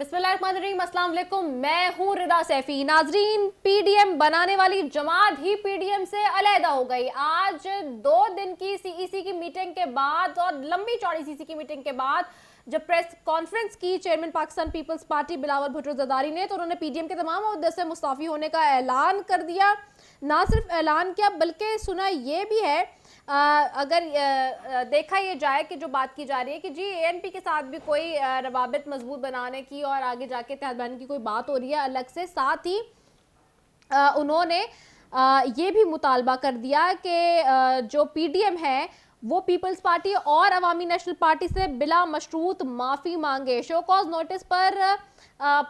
बिस्मिल्लाहिर्रहमानिर्रहीम, अस्सलाम वालेकुम। मैं हूँ रिदा सैफी। नाजरीन, पीडीएम बनाने वाली जमात ही पीडीएम से अलहदा हो गई। आज 2 दिन की सीईसी की मीटिंग के बाद और लंबी चौड़ी सीईसी की मीटिंग के बाद जब प्रेस कॉन्फ्रेंस की चेयरमैन पाकिस्तान पीपल्स पार्टी बिलावल भुट्टो ज़रदारी ने, तो उन्होंने पीडीएम के तमाम ओहदे से मुस्ताफी होने का ऐलान कर दिया। ना सिर्फ ऐलान किया बल्कि सुना ये भी है, अगर देखा ये जाए कि जो बात की जा रही है कि जी एएनपी के साथ भी कोई रवाबित मजबूत बनाने की और आगे जाके इत्तेहाद बनाने की कोई बात हो रही है अलग से। साथ ही उन्होंने ये भी मुतालबा कर दिया कि जो पीडीएम है वो पीपल्स पार्टी और अवामी नेशनल पार्टी से बिला मशरूत माफ़ी मांगे। शो कॉज नोटिस पर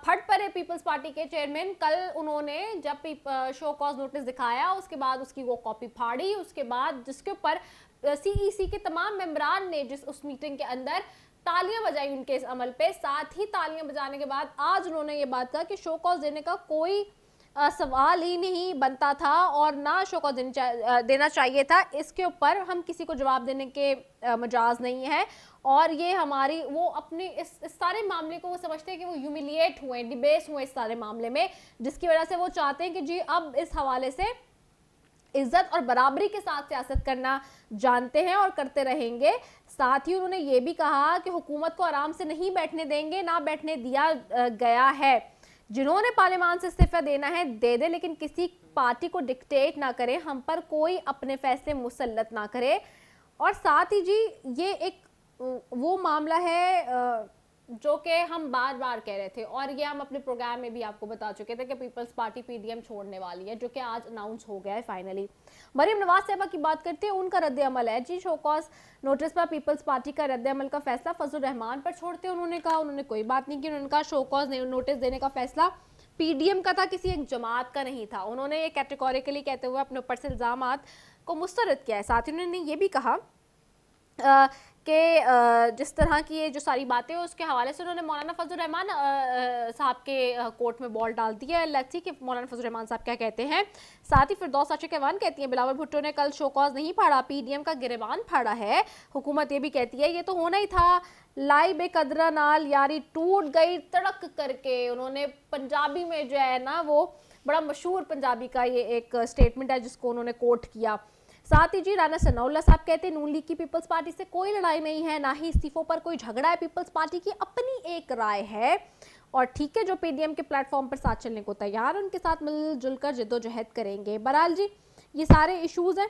फट पड़े पीपल्स पार्टी के चेयरमैन। कल उन्होंने जब शो कॉज नोटिस दिखाया उसके बाद उसकी वो कॉपी फाड़ी, उसके बाद जिसके ऊपर सीईसी के तमाम मेंबरान ने जिस उस मीटिंग के अंदर तालियां बजाई उनके इस अमल पे। साथ ही तालियां बजाने के बाद आज उन्होंने ये बात कहा कि शो कॉज देने का कोई सवाल ही नहीं बनता था और ना शो कॉज देना चाहिए था। इसके ऊपर हम किसी को जवाब देने के मजाज नहीं है और ये हमारी वो अपने इस सारे मामले को वो समझते हैं कि वो ह्यूमिलिएट हुए, डिबेस हुए इस सारे मामले में, जिसकी वजह से वो चाहते हैं कि जी अब इस हवाले से इज्जत और बराबरी के साथ सियासत करना जानते हैं और करते रहेंगे। साथ ही उन्होंने ये भी कहा कि हुकूमत को आराम से नहीं बैठने देंगे, ना बैठने दिया गया है। जिन्होंने पार्लियामान से इस्तीफा देना है दे दे, लेकिन किसी पार्टी को डिक्टेट ना करे, हम पर कोई अपने फैसले मुसल्लत ना करे। और साथ ही जी ये एक वो मामला है जो कि हम बार बार कह रहे थे और ये हम अपने प्रोग्राम में भी आपको बता चुके थे कि पीपल्स पार्टी पीडीएम छोड़ने वाली है, जो कि आज अनाउंस हो गया है फाइनली। मरीम नवाज साहिबा की बात करते हैं, उनका रद्द अमल है जी। शो कॉज नोटिस पर पीपल्स पार्टी का रद्द अमल का फैसला फजल रहमान पर छोड़ते हैं। उन्होंने कहा उन्होंने कोई बात नहीं की। उन्होंने कहा शो कॉज नोटिस देने का फैसला पीडीएम का था, किसी एक जमात का नहीं था। उन्होंने ये कैटेगोरिकली कहते हुए अपने ऊपर से इल्जामात को मुस्तरद किया है। साथ ही उन्होंने ये भी कहा कि जिस तरह की ये जो सारी बातें हैं उसके हवाले से उन्होंने मौलाना फजल रहमान साहब के कोर्ट में बॉल डाल दिया है। लेट्स सी कि मौलाना फजल रहमान साहब क्या कहते हैं। साथ ही फिरदौस आशिक कहवान कहती हैं बिलावल भुट्टो ने कल शो कॉज नहीं फाड़ा, पीडीएम का गिरबान फाड़ा है। हुकूमत ये भी कहती है ये तो होना ही था, लाई बेकदरा नाल यारी टूट गई तड़क करके। उन्होंने पंजाबी में जो है ना वो बड़ा मशहूर पंजाबी का ये एक स्टेटमेंट है जिसको उन्होंने कोट किया। साथ ही जी राना सनाउल्लाह साहब कहते हैं नून लीग की पीपल्स पार्टी से कोई लड़ाई नहीं है, ना ही इस्तीफों पर कोई झगड़ा है, पीपल्स पार्टी की अपनी एक राय है और ठीक है जो पीडीएम के प्लेटफॉर्म पर साथ चलने को तैयार है उनके साथ मिलजुल कर जद्दोजहद करेंगे। बहरहाल जी ये सारे इशूज़ हैं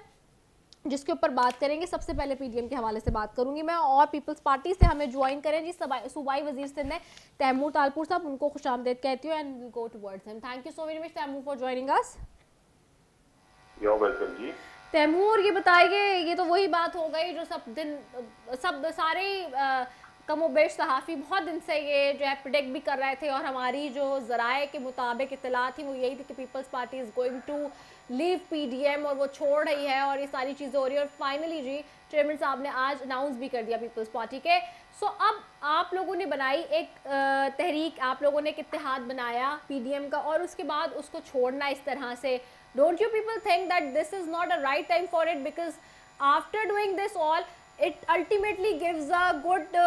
जिसके ऊपर बात करेंगे। सबसे पहले पीडीएम के हवाले से बात करूंगी मैं और पीपल्स पार्टी से हमें ज्वाइन करें जी सूबाई वजीर सिंध है तैमूर तालपुर साहब, उनको खुशामदीद कहती हूँ and will go towards him. Thank you so very much Taimur for joining us. You are welcome जी। तैमूर ये बताइए, ये तो वही बात हो गई जो सब सारे कमोबेश सहाफ़ी बहुत दिन से ये जो है प्रिडिक्ट भी कर रहे थे और हमारी जो ज़राए के मुताबिक इत्तला थी वो यही थी कि Peoples Party is going to leave PDM और वो छोड़ रही है और ये सारी चीज़ें हो रही है। और फाइनली जी चेयरमैन साहब ने आज अनाउंस भी कर दिया पीपल्स पार्टी के। सो अब आप लोगों ने बनाई एक तहरीक, आप लोगों ने एक इत्तेहाद बनाया पीडीएम का और उसके बाद उसको छोड़ना इस तरह से, don't you people think that this is not a right time for it, because after doing this all it ultimately gives a good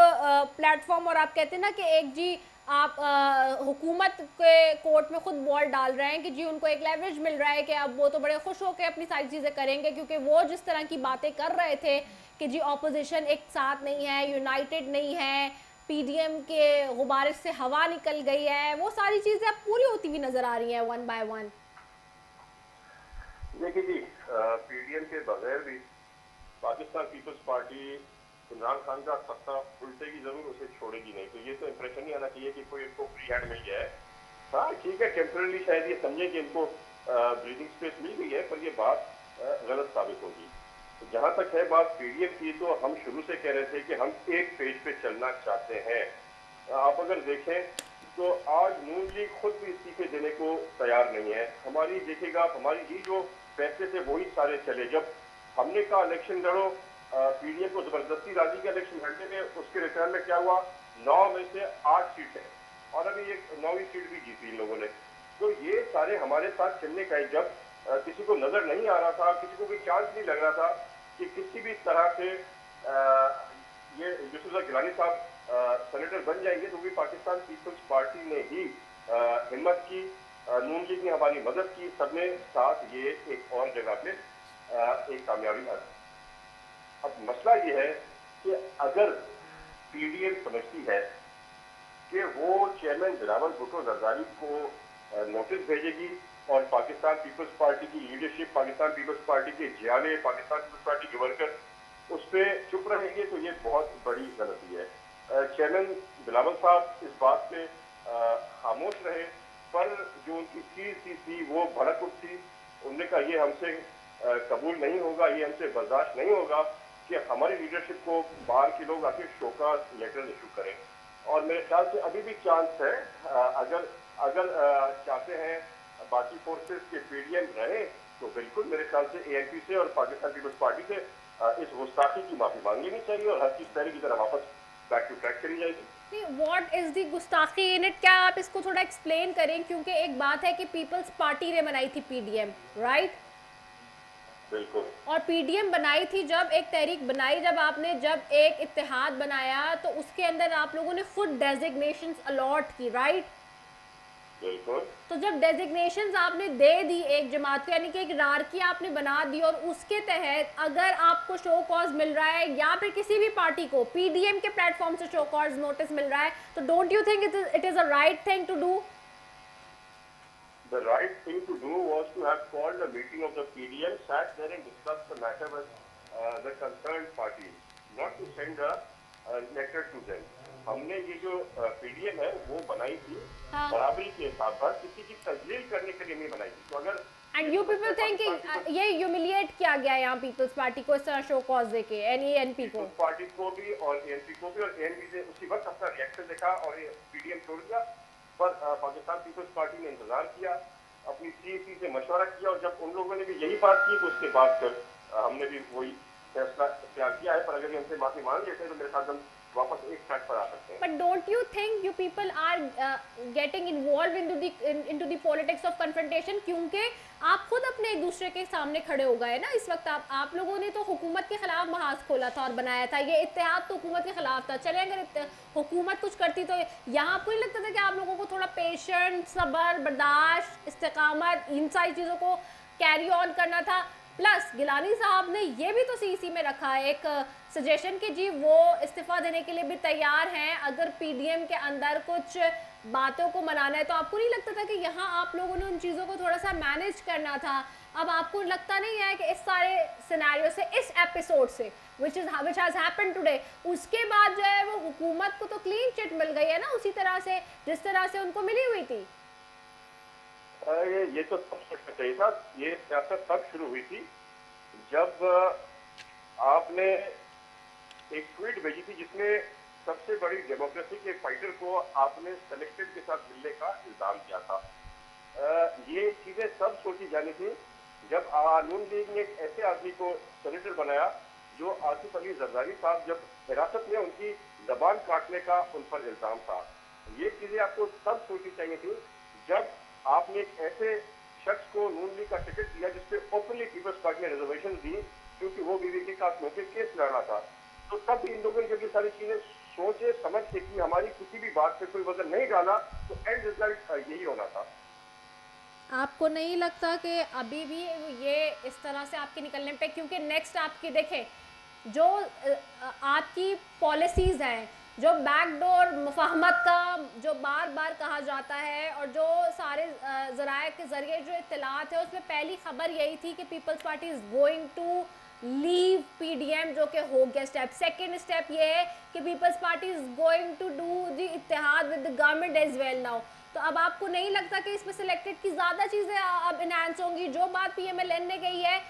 platform। और आप कहते हैं ना कि एक जी आप हुकूमत के कोर्ट में खुद बॉल डाल रहे हैं कि जी उनको एक लेवरेज मिल रहा है कि अब वो तो बड़े खुश होकर अपनी सारी चीज़ें करेंगे, क्योंकि वो जिस तरह की बातें कर रहे थे कि जी ऑपोजिशन एक साथ नहीं है, यूनाइटेड नहीं है, पीडीएम के गुब्बारे से हवा निकल गई है, वो सारी चीज़ें अब पूरी होती हुई नज़र आ रही हैं वन बाय वन। देखिए जी, पीडीएम के बगैर भी पाकिस्तान पीपल्स पार्टी इमरान खान का सत्ता उल्टेगी जरूर, उसे छोड़ेगी नहीं। तो ये तो इंप्रेशन नहीं आना चाहिए कि कोई इनको फ्री हैंड मिल गया है। हाँ ठीक है, टेम्पररी शायद ये समझे कि इनको ब्रीदिंग स्पेस मिल गई है, पर ये बात गलत साबित होगी। तो जहाँ तक है बात पीडीएम की, तो हम शुरू से कह रहे थे कि हम एक पेज पे चलना चाहते हैं। आप अगर देखें तो आज नून लीग खुद भी इस्तीफे देने को तैयार नहीं है। हमारी देखिएगा हमारी ही जो फैसले थे वही सारे चले। जब हमने कहा इलेक्शन लड़ो, पीडीएम को जबरदस्ती राजी का इलेक्शन लड़ने में, उसके रिटर्न में क्या हुआ, 9 में से 8 सीटें और अभी एक 9वीं सीट भी जीती इन लोगों ने। तो ये सारे हमारे साथ चलने का, जब किसी को नजर नहीं आ रहा था, किसी को भी चांस नहीं लग रहा था कि किसी भी तरह से ये यूसुफ गिलानी साहब सेनेटर बन जाएंगे तो भी पाकिस्तान पीपल्स पार्टी ने ही हिम्मत की, नून लीग ने हमारी मदद की, सबने साथ ये एक और जगह पे एक कामयाबी हासिल। अब मसला ये है कि अगर पीडीएम समझती है कि वो चेयरमैन बिलावल भुट्टो जरदारी को नोटिस भेजेगी और पाकिस्तान पीपल्स पार्टी की लीडरशिप, पाकिस्तान पीपल्स पार्टी के जियाले, पाकिस्तान पीपल्स पार्टी के वर्कर उस पर चुप रहेंगे, तो ये बहुत बड़ी गलती है। चेयरमैन बिलावल साहब इस बात पे खामोश रहे, पर जो उनकी चीज थी वो भड़क उठी। उन्होंने कहा ये हमसे कबूल नहीं होगा, ये हमसे बर्दाश्त नहीं होगा कि हमारी लीडरशिप को बाहर के लोग आके शोका लेटर इशू करें। और मेरे ख्याल से अभी भी चांस है, अगर अगर चाहते हैं बाकी फोर्सेस के पीडीएम रहे तो बिल्कुल मेरे ख्याल से एएनपी से और पाकिस्तान पीपल्स पार्टी से इस गुस्ताखी की माफी मांग लेनी चाहिए और हर चीज पहले की तरह वापस बैक टू ट्रैक करी जाएगी। व्हाट इज द गुस्ताखी इन इट? क्या आप इसको थोड़ा एक्सप्लेन करें, क्योंकि एक बात है कि पीपल्स पार्टी ने बनाई थी पीडीएम, राइट? बिल्कुल। और पीडीएम बनाई थी जब एक तहरीक बनाई, जब एक इत्तेहाद बनाया तो उसके अंदर आप लोगों ने खुद डेजिग्नेशंस अलॉट की, राइट? बिल्कुल। तो जब डेजिग्नेशंस आपने दे दी एक जमात को, यानी कि एक रारकी आपने बना दी, और उसके तहत अगर आपको शो कॉज मिल रहा है या फिर किसी भी पार्टी को पीडीएम के प्लेटफॉर्म से शो कॉज नोटिस मिल रहा है, तो don't you think it is a right thing to do? The right thing to do was to have called a meeting of the PDM, sat there and discussed the matter with the concerned parties, not to send a letter to them. हमने ये जो PDM है वो बनाई थी बराबरी के साथ साथ, किसी की तजलील करने के लिए नहीं बनाई थी। तो अगर एंड यू पीपल थिंक कि ये ह्यूमिलिएट किया गया यहाँ पीपल्स पार्टी को इस तरह शो कॉज देके, एनपी को, पार्टी को भी और एएनपी को भी, और एएनपी से उसी वक्त अपना रिएक्शन देखा और पीडीएम छोड़ दिया। पर पाकिस्तान पीपल्स पार्टी ने इंतजार किया, अपनी सीएसी से मशवरा किया, और जब उन लोगों ने भी यही बात की तो उसके बाद फिर हमने भी वही फैसला इख्तियार किया है। पर अगर हमसे माफी मांग लेते हैं तो मेरे साथ हम वापस एक ट्रैक पर आ सकते हैं। But don't you think you people are getting involved into the politics of confrontation? क्योंकि आप खुद अपने एक दूसरे के सामने खड़े हो गए ना इस वक्त। आप लोगों ने तो हुकूमत के खिलाफ महाज खोला था और बनाया था, ये इत्तेहाद तो हुकूमत के खिलाफ था। चले अगर हुकूमत कुछ करती तो यहाँ आपको नहीं लगता था कि आप लोगों को थोड़ा पेशेंट, सब्र, बर्दाश्त, इस्तेकामत, इन सारी चीज़ों को कैरी ऑन करना था? प्लस गिलानी साहब ने ये भी तो सीसी में रखा है एक सजेशन कि जी वो इस्तीफा देने के लिए भी तैयार हैं अगर पीडीएम के अंदर कुछ बातों को मनाना है। तो आपको नहीं लगता था कि यहाँ आप लोगों ने उन चीज़ों को थोड़ा सा मैनेज करना था? अब आपको लगता नहीं है कि इस सारे सिनेरियो से, इस एपिसोड से विच हैज हैपेंड टुडे, उसके बाद जो है वो हुकूमत को तो क्लीन चिट मिल गई है ना, उसी तरह से जिस तरह से उनको मिली हुई थी? ये तो तब सोचना चाहिए था। ये सियासत तब शुरू हुई थी जब आपने एक ट्वीट भेजी थी जिसमें सबसे बड़ी डेमोक्रेसी के फाइटर को आपने सेलेक्टेड के साथ मिलने का इल्जाम किया था। ये चीजें सब सोची जानी थी जब नून लीग ने एक ऐसे आदमी को सेनेटर बनाया जो आसिफ अली जरदारी साहब जब हिरासत में, उनकी जबान काटने का उन पर इल्जाम था। ये चीजें आपको तब सोचनी चाहिए थी जब आपने एक ऐसे शख्स को नून लीग का टिकट दिया जिसपे ओपनली पीपल्स पार्टी ने रिजर्वेशन दी क्योंकि वो बीवी के साथ होकर केस लड़ना था। तो तब इन लोगों ने जब ये सारी चीजें सोचे समझ के कि हमारी किसी भी बात पे कोई वजन नहीं डाला तो एंड रिजल्ट यही होना था। आपको नहीं लगता कि अभी भी ये इस तरह से आपके निकलने पे, क्योंकि नेक्स्ट आपकी देखें जो आपकी पॉलिसीज़ हैं, जो बैकडोर मुफाहमत का जो बार बार कहा जाता है और जो सारे ज़राए के ज़रिए जो इत्तलात है उसमें पहली खबर यही थी कि Peoples Party is going to leave PDM, जो कि हो गया स्टेप। सेकेंड स्टेप ये है कि Peoples Party is going to do the इत्तेहाद with the government as well now. तो अब आपको नहीं लगता कि इसमें सिलेक्टेड की ज़्यादा चीज़ें अब इनहांस होंगी? जो बात पीएमएलएन ने कही है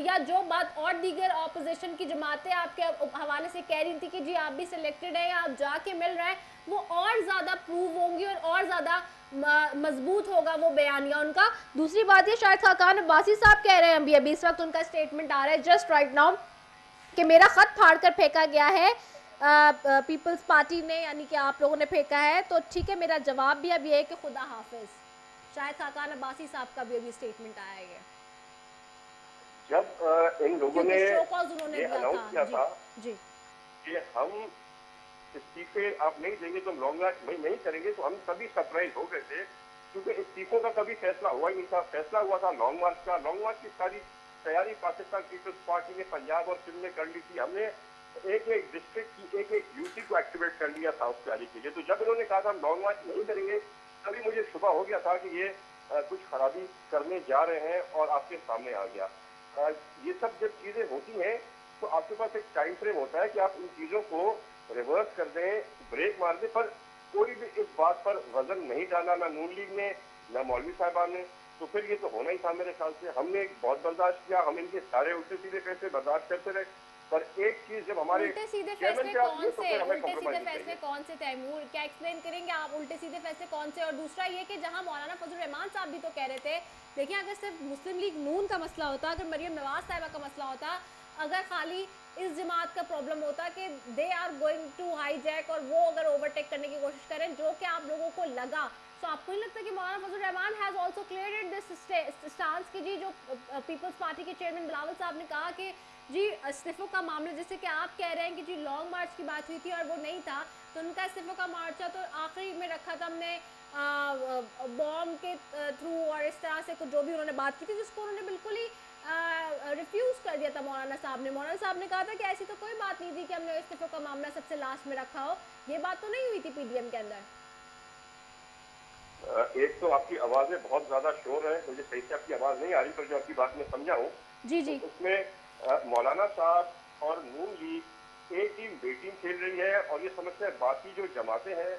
या जो बात और दीगर ऑपोजिशन की जमातें आपके हवाले से कह रही थी कि जी आप भी सिलेक्टेड है या आप जाके मिल रहे हैं, वो और ज़्यादा प्रूव होंगी और ज़्यादा मजबूत होगा वो बयानिया उनका। दूसरी बात ये, शायद खाकान अब्बासी साहब कह रहे हैं अभी इस वक्त उनका स्टेटमेंट आ रहा है जस्ट राइट नाउ कि मेरा ख़त फाड़ कर फेंका गया है पीपल्स पार्टी ने, यानी कि आप लोगों ने फेंका है, तो ठीक है मेरा जवाब भी अब ये है कि खुदा हाफिज। शायद खाकान अब्बासी साहब का भी अभी स्टेटमेंट आया है जब इन लोगों ने उन्होंने ये अनाउंस किया था जी कि हम इस्तीफे आप नहीं देंगे तो हम लॉन्ग मार्च नहीं करेंगे, तो हम सभी सरप्राइज हो गए थे, क्योंकि इस्तीफों का कभी फैसला हुआ ही नहीं था। फैसला हुआ था लॉन्ग मार्च का। लॉन्ग मार्च की सारी तैयारी पाकिस्तान पीपल्स पार्टी ने पंजाब और सिंध में कर ली थी। हमने एक एक डिस्ट्रिक्ट की एक एक यूटी को एक्टिवेट कर लिया था उस तैयारी के लिए। तो जब इन्होंने कहा था हम लॉन्ग मार्च नहीं करेंगे, तभी मुझे शुबा हो गया था कि ये कुछ खराबी करने जा रहे हैं, और आपके सामने आ गया। ये सब जब चीजें होती हैं तो आपके पास एक टाइम फ्रेम होता है कि आप इन चीजों को रिवर्स कर दें, ब्रेक मार दें, पर कोई भी इस बात पर वजन नहीं डाला, ना नून लीग ने ना मौलवी साहबान ने। तो फिर ये तो होना ही था मेरे ख्याल से। हमने बहुत बर्दाश्त किया, हम इनके सारे उल्टे सीधे फैसले बर्दाश्त करते रहे, पर एक चीज जब हमारे उल्टे सीधे फैसले कौन से तैमूर, क्या एक्सप्लेन करेंगे आप उल्टे सीधे फैसले कौन से? और दूसरा ये कि जहां मौलाना फजल रहमान साहब भी तो कह रहे थे, देखिए अगर सिर्फ मुस्लिम लीग नून का मसला होता, अगर मरियम नवाज साहिबा का मसला होता, अगर खाली इस जमात का प्रॉब्लम होता कि they are going to hijack और वो अगर ओवरटेक करने की कोशिश करें, जो कि आप लोगों को लगा, तो आपको नहीं लगता कि Maulana Fazal Rehman has also cleared this stance की जी, जो पीपल्स पार्टी के चेयरमैन बिलावल साहब ने कहा कि जी इस्तीफों का मामला, जैसे कि आप कह रहे हैं कि जी लॉन्ग मार्च की बात हुई थी और वो नहीं था, तो उनका इस्तीफों का मार्चा तो आखिरी में रखा था हमने बॉम्ब के थ्रू, और इस तरह से कुछ जो भी उन्होंने बात की थी, जिसको उन्होंने बिल्कुल ही रिफ्यूज कर दिया था मौलाना साहब ने। मौलाना साहब ने कहा था कि ऐसी तो कोई बात नहीं थी कि हमने इस्तीफों का मामला सबसे लास्ट में रखा हो, ये बात तो नहीं हुई थी पीडीएम के अंदर। एक तो आपकी आवाजें बहुत ज्यादा शोर है, मुझे सही से आपकी आवाज नहीं आ रही, पर जो आपकी बात मैं समझा हूँ जी जी, तो उसमें मौलाना साहब और नून लीग एक टीम बी टीम खेल रही है, और ये समझते हैं बाकी जो जमातें हैं,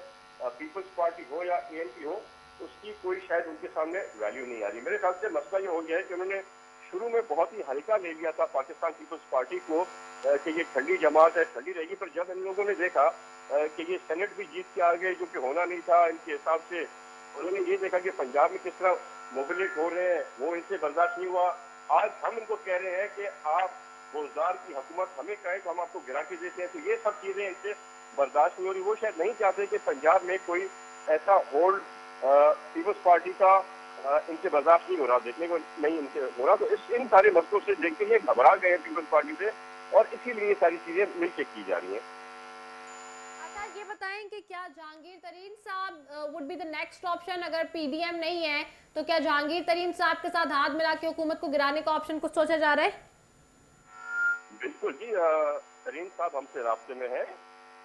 पीपल्स पार्टी हो या एएनपी हो, उसकी कोई शायद उनके सामने वैल्यू नहीं आ रही। मेरे ख्याल से मसला ये हो गया है कि उन्होंने शुरू में बहुत ही हल्का ले लिया था पाकिस्तान पीपल्स पार्टी को कि ये ठंडी जमात है, ठंडी रहेगी, पर जब इन लोगों ने देखा कि ये सेनेट भी जीत के आ गए, जो कि होना नहीं था इनके हिसाब से, उन्होंने ये देखा कि पंजाब में किस तरह मोबिलेट हो रहे हैं, वो इनसे बर्दाश्त नहीं हुआ। आज हम इनको कह रहे हैं कि आप रोजगार की हुकूमत हमें कहें तो हम आपको गिरा के देते हैं, तो ये सब चीजें इनसे बर्दाश्त नहीं हो रही। वो शायद नहीं चाहते कि पंजाब में कोई ऐसा होल्ड पीपल्स पार्टी का इनसे बर्दाश्त नहीं हो रहा, देखने को नहीं इनसे हो रहा, तो इन सारे मसलों से देख के ये घबरा गए हैं पीपल्स पार्टी से, और इसीलिए ये सारी चीजें मिलकर की जा रही हैं। ये बताएं कि क्या जहांगीर तरीन साहब would be the next option? अगर पीडीएम नहीं है तो क्या जहांगीर तरीन साहब के साथ हाथ मिला के हुकूमत को गिराने का ऑप्शन कुछ सोचा जा रहा है? बिल्कुल जी, तरीन साहब हमसे रास्ते में हैं,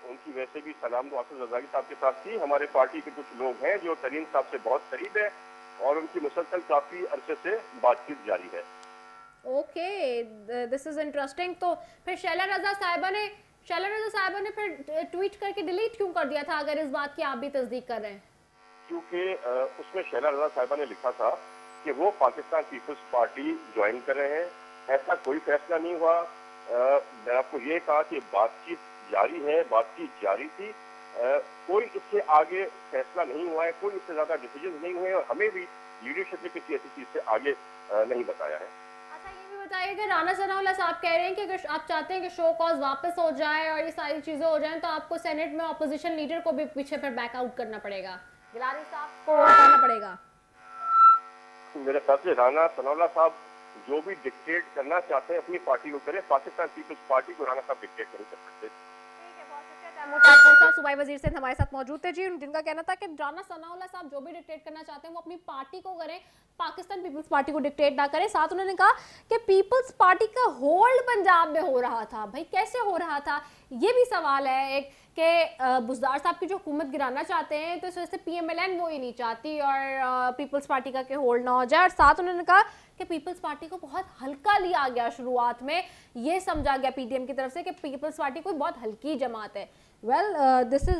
उनकी वैसे भी सलाम दुआ रज़ाकी साहब के साथ थी। हमारे पार्टी के कुछ लोग हैं जो तरीन साहब से बहुत करीब है, और उनकी मुसलसल काफी अरसे से बातचीत जारी है। Okay, this is interesting. तो फिर शैला रजा साहिबा ने फिर ट्वीट करके डिलीट क्यों कर दिया था, अगर इस बात की आप भी तस्दीक कर रहे हैं? क्योंकि उसमें शैला रजा साहिबा ने लिखा था कि वो पाकिस्तान पीपल्स पार्टी ज्वाइन कर रहे हैं। ऐसा कोई फैसला नहीं हुआ। मैं आपको ये कहा कि बातचीत जारी है, बातचीत जारी थी, कोई इससे आगे फैसला नहीं हुआ है, कोई इससे ज्यादा डिसीजन नहीं हुए, और हमें भी लीडरशिप ने किसी ऐसी चीज से आगे नहीं बताया है। अच्छा, ये भी बताइए कि राना सनाउल्लाह साहब कह रहे हैं कि अगर आप चाहते हैं कि शो कॉज वापस हो जाए और ये सारी चीजें हो जाएं, तो आपको सेनेट में अपोजिशन लीडर को भी पीछे फिर बैकआउट करना पड़ेगा, गिलानी साहब को हटाना पड़ेगा। मेरे ख्याल से राना सनाउल्लाह साहब जो भी डिक्टेट करना चाहते हैं अपनी पार्टी को करें, पाकिस्तान पीपल्स पार्टी को राना साहब डिक्टेट नहीं कर सकते। सूबाई वजीर से हमारे साथ मौजूद थे जी, जिनका कहना था कि राना सनाउल्लाह साहब जो भी डिक्टेट करना चाहते हैं वो अपनी पार्टी को करें, पाकिस्तान पीपल्स पार्टी को डिक्टेट ना करें। साथ उन्होंने कहा कि पीपल्स पार्टी का होल्ड पंजाब में हो रहा था। भाई कैसे हो रहा था, ये भी सवाल है एक कि बुज़दार साहब की जो हुकूमत गिराना चाहते हैं, तो इस वजह से पीएमएलएन वो ही नहीं चाहती और पीपल्स पार्टी का के होल्ड ना हो जाए। और साथ उन्होंने कहा कि पीपल्स पार्टी को बहुत हल्का लिया गया, शुरुआत में ये समझा गया पीडीएम की तरफ से कि पीपल्स पार्टी कोई बहुत हल्की जमात है। Well, this is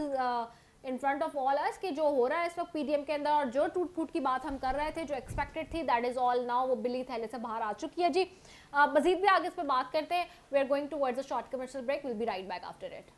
in front of all us कि जो हो रहा है इस वक्त पीडीएम के अंदर, और जो टूट फूट की बात हम कर रहे थे, जो एक्सपेक्टेड थी, दैट इज ऑल नाउ वो बिल्ली थैले से बाहर आ चुकी है जी। मजीद भी आगे इस पर बात करते हैं। We are going towards a short commercial break, will be right back after it.